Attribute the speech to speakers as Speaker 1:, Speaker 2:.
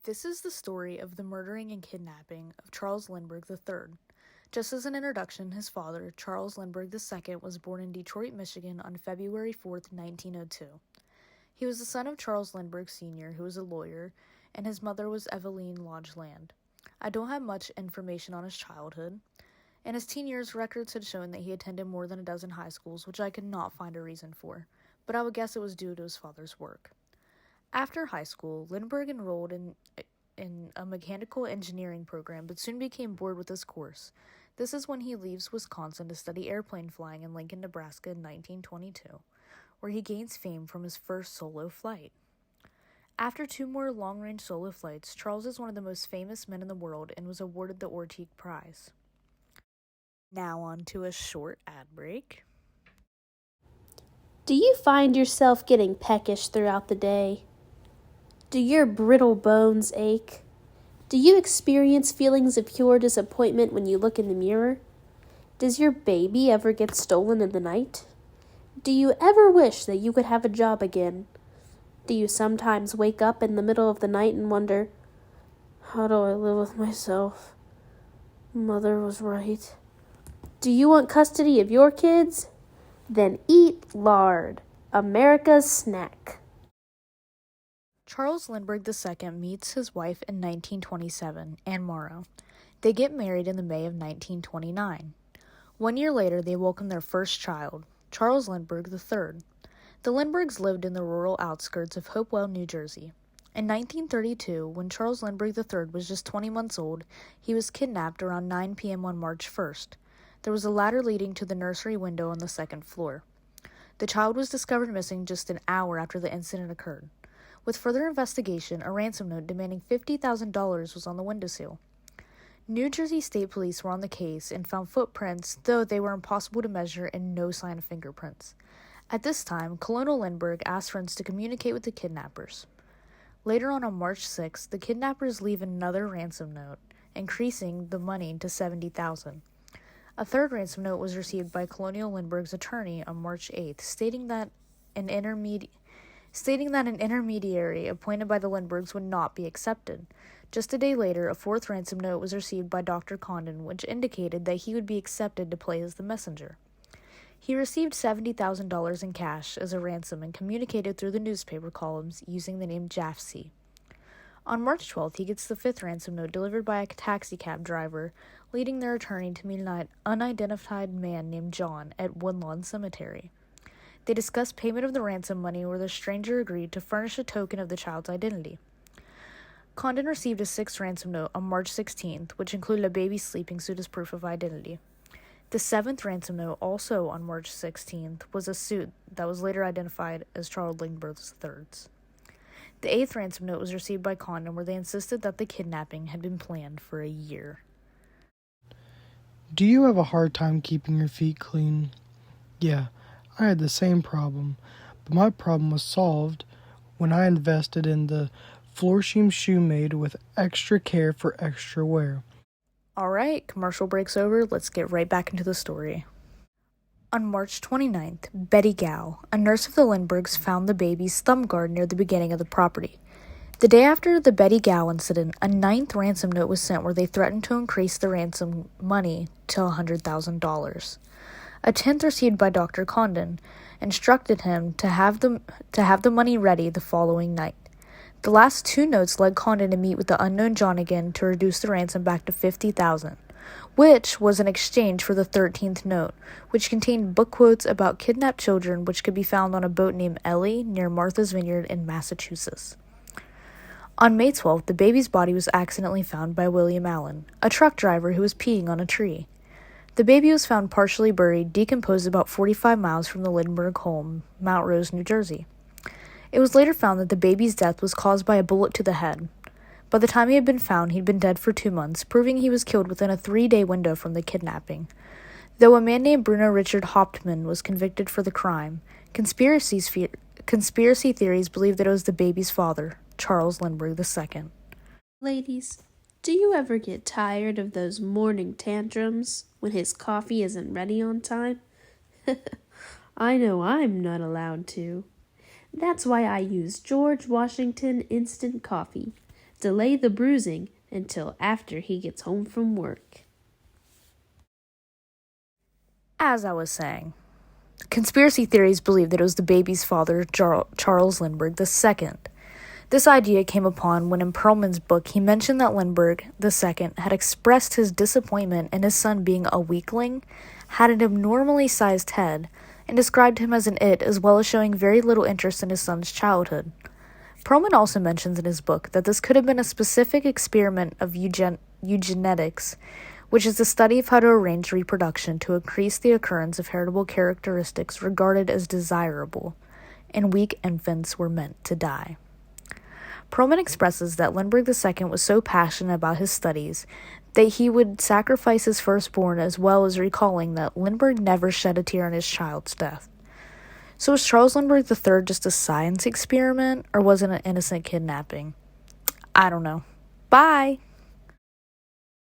Speaker 1: This is the story of the murdering and kidnapping of Charles Lindbergh III. Just as an introduction, his father, Charles Lindbergh II, was born in Detroit, Michigan on February 4, 1902. He was the son of Charles Lindbergh Sr., who was a lawyer, and his mother was Eveline Lodge Land. I don't have much information on his childhood. In his teen years, records had shown that he attended more than a dozen high schools, which I could not find a reason for, but I would guess it was due to his father's work. After high school, Lindbergh enrolled in a mechanical engineering program, but soon became bored with his course. This is when he leaves Wisconsin to study airplane flying in Lincoln, Nebraska in 1922, where he gains fame from his first solo flight. After two more long-range solo flights, Charles is one of the most famous men in the world and was awarded the Orteig Prize. Now on to a short ad break.
Speaker 2: Do you find yourself getting peckish throughout the day? Do your brittle bones ache? Do you experience feelings of pure disappointment when you look in the mirror? Does your baby ever get stolen in the night? Do you ever wish that you could have a job again? Do you sometimes wake up in the middle of the night and wonder, how do I live with myself? Mother was right. Do you want custody of your kids? Then eat lard, America's snack.
Speaker 1: Charles Lindbergh II meets his wife in 1927, Anne Morrow. They get married in the May of 1929. 1 year later, they welcome their first child, Charles Lindbergh III. The Lindberghs lived in the rural outskirts of Hopewell, New Jersey. In 1932, when Charles Lindbergh III was just 20 months old, he was kidnapped around 9 p.m. on March 1st. There was a ladder leading to the nursery window on the second floor. The child was discovered missing just an hour after the incident occurred. With further investigation, a ransom note demanding $50,000 was on the windowsill. New Jersey State Police were on the case and found footprints, though they were impossible to measure and no sign of fingerprints. At this time, Colonel Lindbergh asked friends to communicate with the kidnappers. Later on March 6, the kidnappers leave another ransom note, increasing the money to $70,000. A third ransom note was received by Colonel Lindbergh's attorney on March 8, stating that an intermediary appointed by the Lindberghs would not be accepted. Just a day later, a fourth ransom note was received by Dr. Condon, which indicated that he would be accepted to play as the messenger. He received $70,000 in cash as a ransom and communicated through the newspaper columns using the name Jaffe. On March 12th, he gets the fifth ransom note delivered by a taxicab driver, leading their attorney to meet an unidentified man named John at Woodlawn Cemetery. They discussed payment of the ransom money, where the stranger agreed to furnish a token of the child's identity. Condon received a sixth ransom note on March 16th, which included a baby sleeping suit as proof of identity. The seventh ransom note, also on March 16th, was a suit that was later identified as Charles Lindbergh III's. The eighth ransom note was received by Condon, where they insisted that the kidnapping had been planned for a year.
Speaker 3: Do you have a hard time keeping your feet clean? Yeah, I had the same problem, but my problem was solved when I invested in the Florsheim shoe made with extra care for extra wear.
Speaker 1: Alright, commercial break's over, let's get right back into the story. On March 29th, Betty Gow, a nurse of the Lindberghs, found the baby's thumb guard near the beginning of the property. The day after the Betty Gow incident, a ninth ransom note was sent where they threatened to increase the ransom money to $100,000. A tenth received by Dr. Condon instructed him to have the money ready the following night. The last two notes led Condon to meet with the unknown John again to reduce the ransom back to $50,000, which was in exchange for the 13th note, which contained book quotes about kidnapped children which could be found on a boat named Ellie near Martha's Vineyard in Massachusetts. On May 12th, the baby's body was accidentally found by William Allen, a truck driver who was peeing on a tree. The baby was found partially buried, decomposed about 45 miles from the Lindbergh home, Mount Rose, New Jersey. It was later found that the baby's death was caused by a bullet to the head. By the time he had been found, he'd been dead for 2 months, proving he was killed within a 3-day window from the kidnapping. Though a man named Bruno Richard Hauptmann was convicted for the crime, conspiracy theories believe that it was the baby's father, Charles Lindbergh II.
Speaker 2: Ladies, do you ever get tired of those morning tantrums when his coffee isn't ready on time? I know I'm not allowed to. That's why I use George Washington Instant Coffee. Delay the bruising until after he gets home from work.
Speaker 1: As I was saying, conspiracy theories believe that it was the baby's father, Charles Lindbergh II. This idea came upon when in Perlman's book he mentioned that Lindbergh II had expressed his disappointment in his son being a weakling, had an abnormally sized head, and described him as an it, as well as showing very little interest in his son's childhood. Perlman also mentions in his book that this could have been a specific experiment of eugenetics, which is the study of how to arrange reproduction to increase the occurrence of heritable characteristics regarded as desirable, and weak infants were meant to die. Perlman expresses that Lindbergh II was so passionate about his studies that he would sacrifice his firstborn, as well as recalling that Lindbergh never shed a tear on his child's death. So was Charles Lindbergh III just a science experiment, or was it an innocent kidnapping? I don't know. Bye!